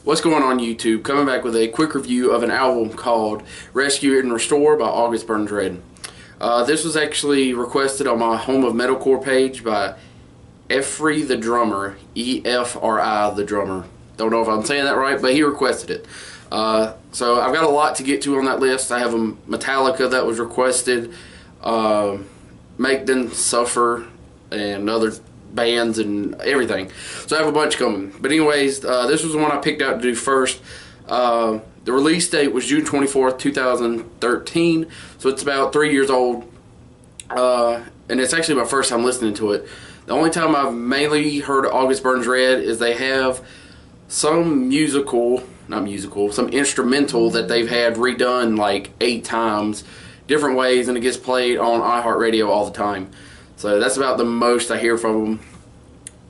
What's going on YouTube? Coming back with a quick review of an album called Rescue and Restore by August Burns Red. This was actually requested on my Home of Metalcore page by Efri the Drummer, E-F-R-I the Drummer. Don't know if I'm saying that right, but he requested it. So I've got a lot to get to on that list. I have a Metallica that was requested, Make Them Suffer, and other bands and everything. So I have a bunch coming. But anyways, this was the one I picked out to do first. The release date was June 24th, 2013. So it's about 3 years old. And it's actually my first time listening to it. The only time I've mainly heard August Burns Red is they have some some instrumental that they've had redone like 8 times, different ways, and it gets played on iHeartRadio all the time. So that's about the most I hear from them.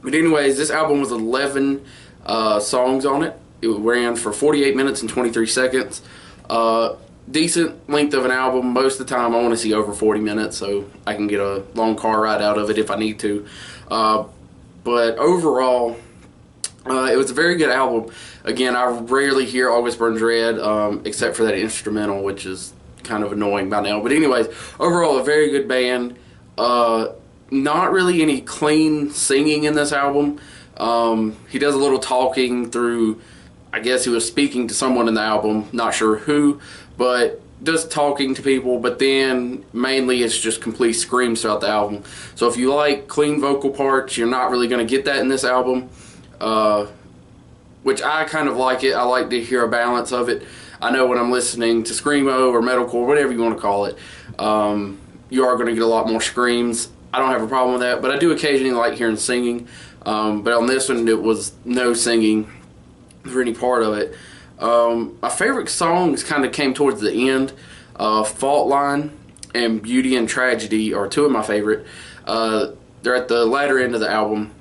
But anyways, this album was 11 songs on it. It ran for 48 minutes and 23 seconds. Decent length of an album. Most of the time I want to see over 40 minutes so I can get a long car ride out of it if I need to. But overall, it was a very good album. Again, I rarely hear August Burns Red except for that instrumental, which is kind of annoying by now. But anyways, overall a very good band. Not really any clean singing in this album. He does a little talking through, I guess he was speaking to someone in the album, not sure who, but does talking to people, but then mainly it's just complete screams throughout the album. So if you like clean vocal parts, you're not really going to get that in this album, which I kind of like it. I like to hear a balance of it. I know when I'm listening to Screamo or Metalcore, whatever you want to call it, you are going to get a lot more screams. I don't have a problem with that, but I do occasionally like hearing singing. But on this one, it was no singing for any part of it. My favorite songs kind of came towards the end. Fault Line and Beauty and Tragedy are two of my favorite. They're at the latter end of the album.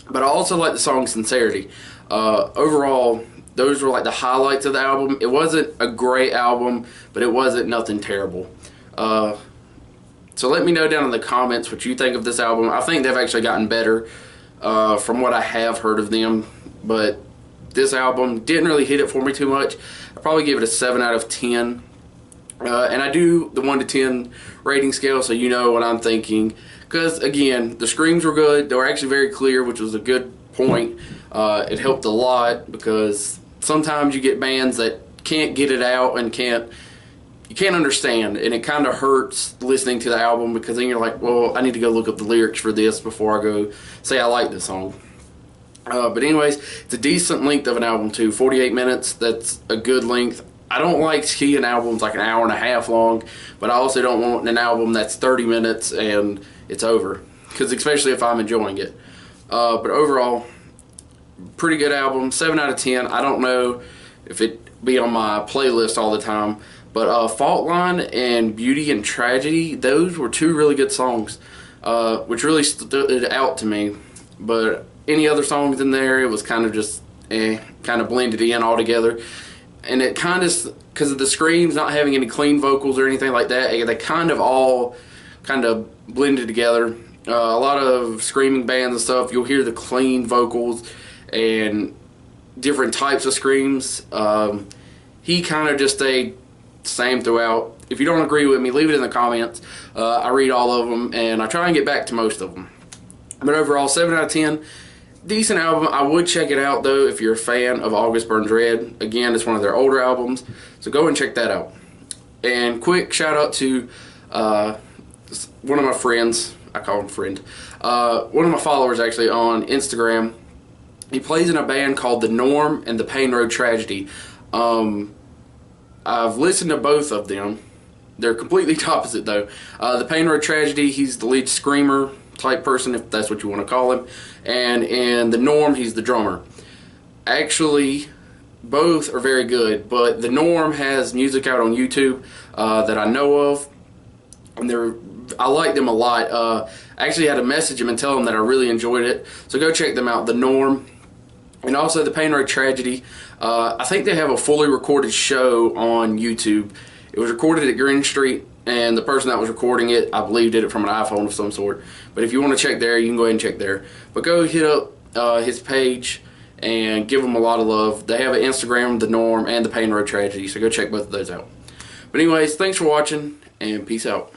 But I also like the song Sincerity. Overall, those were like the highlights of the album. It wasn't a great album, but it wasn't nothing terrible. So let me know down in the comments what you think of this album. I think they've actually gotten better from what I have heard of them. But this album didn't really hit it for me too much. I probably give it a 7 out of 10. And I do the 1 to 10 rating scale, so you know what I'm thinking. Because, again, the screams were good. They were actually very clear, which was a good point. It helped a lot because sometimes you get bands that can't get it out and you can't understand, and it kind of hurts listening to the album because then you're like, well, I need to go look up the lyrics for this before I go say I like this song. But anyways, it's a decent length of an album too. 48 minutes, that's a good length. I don't like seeing albums like an hour and a half long, but I also don't want an album that's 30 minutes and it's over, because especially if I'm enjoying it. But overall, pretty good album, 7 out of 10. I don't know if it be on my playlist all the time, but Fault Line and Beauty and Tragedy, those were two really good songs, which really stood out to me. But any other songs in there, it was kind of just kind of blended in all together. And it kind of, because of the screams not having any clean vocals or anything like that, they kind of all kind of blended together. A lot of screaming bands and stuff, you'll hear the clean vocals and different types of screams. He kind of just stayed same throughout. If you don't agree with me, leave it in the comments. I read all of them and I try and get back to most of them. But overall, 7 out of 10. Decent album. I would check it out though if you're a fan of August Burns Red. Again, it's one of their older albums, so go and check that out. And quick shout out to one of my friends. I call him friend. One of my followers actually on Instagram. He plays in a band called The Norm and the Pain Road Tragedy. I've listened to both of them. They're completely opposite though. The Pain Road Tragedy, he's the lead screamer type person, if that's what you want to call him, and in The Norm, he's the drummer. Actually, both are very good, but The Norm has music out on YouTube that I know of, and I like them a lot. I actually had to message him and tell him that I really enjoyed it, so go check them out, The Norm. And also the Pain Road Tragedy, I think they have a fully recorded show on YouTube. It was recorded at Green Street, and the person that was recording it, I believe, did it from an iPhone of some sort. But if you want to check there, you can go ahead and check there. But go hit up his page and give them a lot of love. They have an Instagram, The Norm, and the Payne Road Tragedy, so go check both of those out. But anyways, thanks for watching, and peace out.